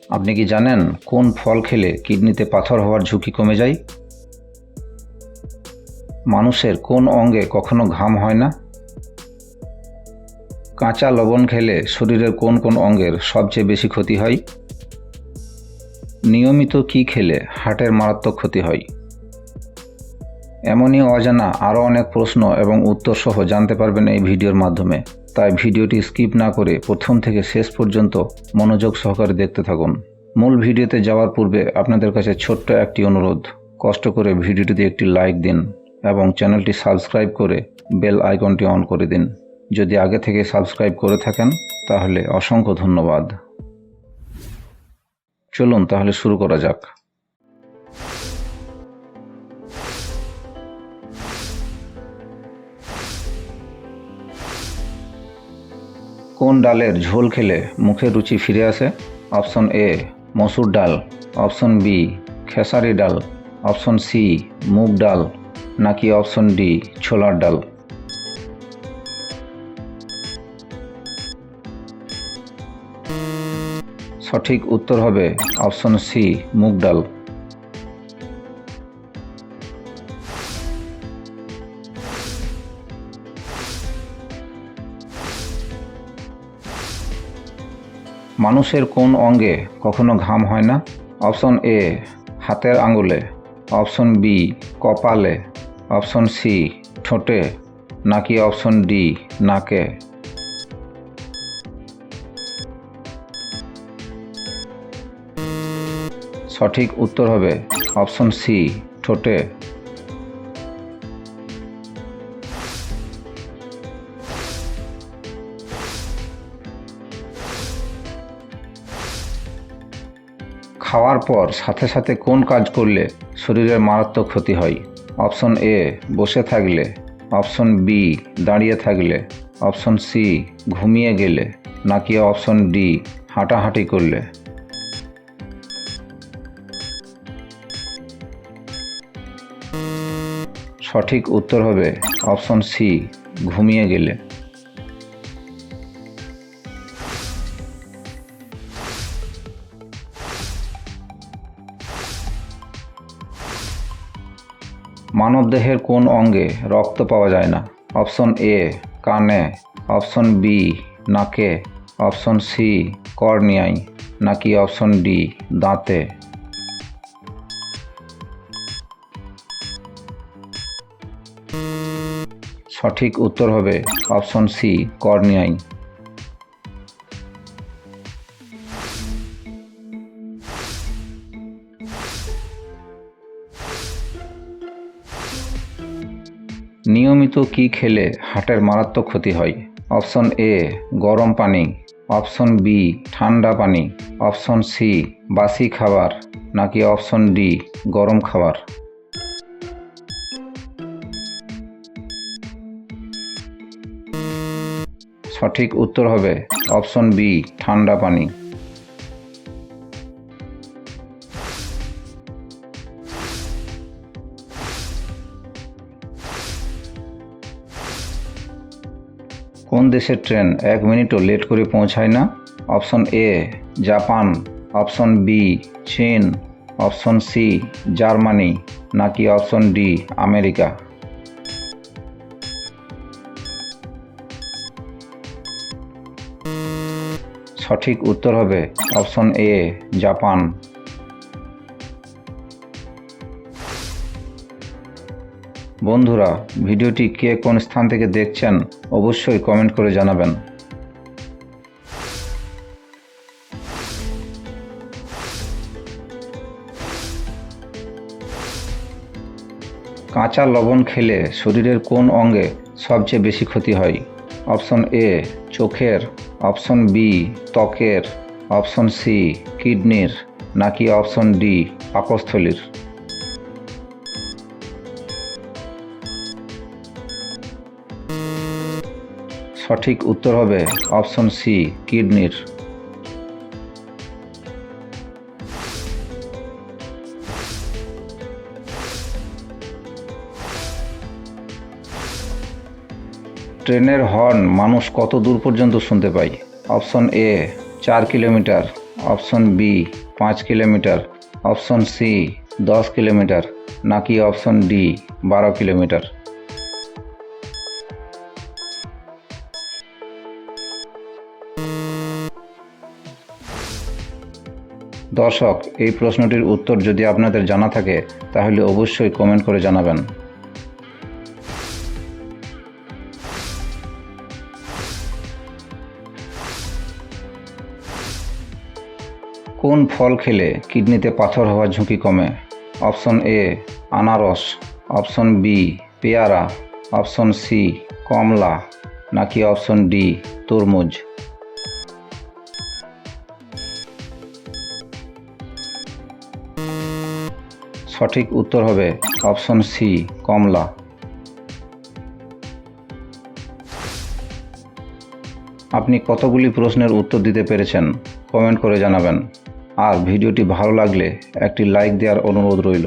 আপনি কি জানেন কোন ফল খেলে কিডনিতে পাথর হওয়ার ঝুঁকি কমে যায়? মানুষের কোন অঙ্গে কখনো ঘাম হয় না? কাঁচা লবণ খেলে শরীরের কোন কোন অঙ্গের সবচেয়ে বেশি ক্ষতি হয়? নিয়মিত কি খেলে হার্টের মারাত্মক ক্ষতি হয়? এমনই অজানা আরও অনেক প্রশ্ন এবং উত্তর সহ জানতে পারবেন এই ভিডিওর মাধ্যমে। তাই ভিডিওটি স্কিপ না করে প্রথম থেকে শেষ পর্যন্ত মনোযোগ সহকারে দেখতে থাকুন। মূল ভিডিওতে যাওয়ার পূর্বে আপনাদের কাছে ছোট্ট একটি অনুরোধ, কষ্ট করে ভিডিওটিতে একটি লাইক দিন এবং চ্যানেলটি সাবস্ক্রাইব করে বেল আইকনটি অন করে দিন। যদি আগে থেকে সাবস্ক্রাইব করে থাকেন তাহলে অসংখ্য ধন্যবাদ। চলুন তাহলে শুরু করা যাক। কোন ডালের ঝোল খেলে মুখের রুচি ফিরে আসে? অপশন এ মসুর ডাল, অপশন বি খেসারি ডাল, অপশন সি মুগ ডাল, নাকি অপশন ডি ছোলার ডাল? সঠিক উত্তর হবে অপশন সি মুগ ডাল। মানুষের কোন অঙ্গে কখনো ঘাম হয় না? অপশন এ হাতের আঙুলে, অপশন বি কপালে, অপশন সি ঠোঁটে, নাকি অপশন ডি নাকে? সঠিক উত্তর হবে অপশন সি ঠোঁটে। খাওয়ার পর সাথে সাথে কোন কাজ করলে শরীরের মারাত্মক ক্ষতি হয়? অপশন এ বসে থাকলে, অপশন বি দাঁড়িয়ে থাকলে, অপশন সি ঘুমিয়ে গেলে, নাকি অপশন ডি হাঁটাহাঁটি করলে? সঠিক উত্তর হবে অপশন সি ঘুমিয়ে গেলে। মানবদেহের কোন অঙ্গে রক্ত পাওয়া যায় না? অপশন এ কানে, অপশন বি নাকে, অপশন সি কর্নিয়ায়, নাকি অপশন ডি দাঁতে? সঠিক উত্তর হবে অপশন সি কর্নিয়ায়। নিয়মিত কি খেলে হার্টের মারাত্মক ক্ষতি হয়? অপশন এ গরম পানি, অপশন বি ঠান্ডা পানি, অপশন সি বাসি খাবার, নাকি অপশন ডি গরম খাবার? সঠিক উত্তর হবে অপশন বি ঠান্ডা পানি। কোন দেশের ট্রেন 1 মিনিটও লেট করে পৌঁছায় না? Option A Japan, option B চীন, অপশন সি জার্মানি, নাকি অপশন ডি আমেরিকা? সঠিক উত্তর হবে অপশন এ জাপান। বন্ধুরা, ভিডিওটি কে কোন স্থান থেকে দেখছেন অবশ্যই কমেন্ট করে জানাবেন। কাঁচা লবণ খেলে শরীরের কোন অঙ্গে সবচেয়ে বেশি ক্ষতি হয়? অপশন এ চোখের, অপশন বি ত্বকের, অপশন সি কিডনির, নাকি অপশন ডি পাকস্থলীর? সঠিক উত্তর হবে অপশন সি কিডনির। ট্রেনের হর্ন মানুষ কত দূর পর্যন্ত শুনতে পায়? Option A 4 kilometre, option B 5 kilometre, option C 10 kilometre, নাকি অপশন ডি 12 কিলোমিটার? দর্শক, এই প্রশ্নটির উত্তর যদি আপনাদের জানা থাকে তাহলে অবশ্যই কমেন্ট করে জানাবেন। কোন ফল খেলে কিডনিতে পাথর হওয়ার ঝুঁকি কমে? অপশন এ আনারস, অপশন বি পেয়ারা, অপশন সি কমলা, নাকি অপশন ডি তরমুজ? সঠিক উত্তর হবে অপশন সি কমলা। আপনি কতগুলি প্রশ্নের উত্তর দিতে পেরেছেন কমেন্ট করে জানাবেন। আর ভিডিওটি ভালো লাগলে একটি লাইক দেওয়ার অনুরোধ রইল।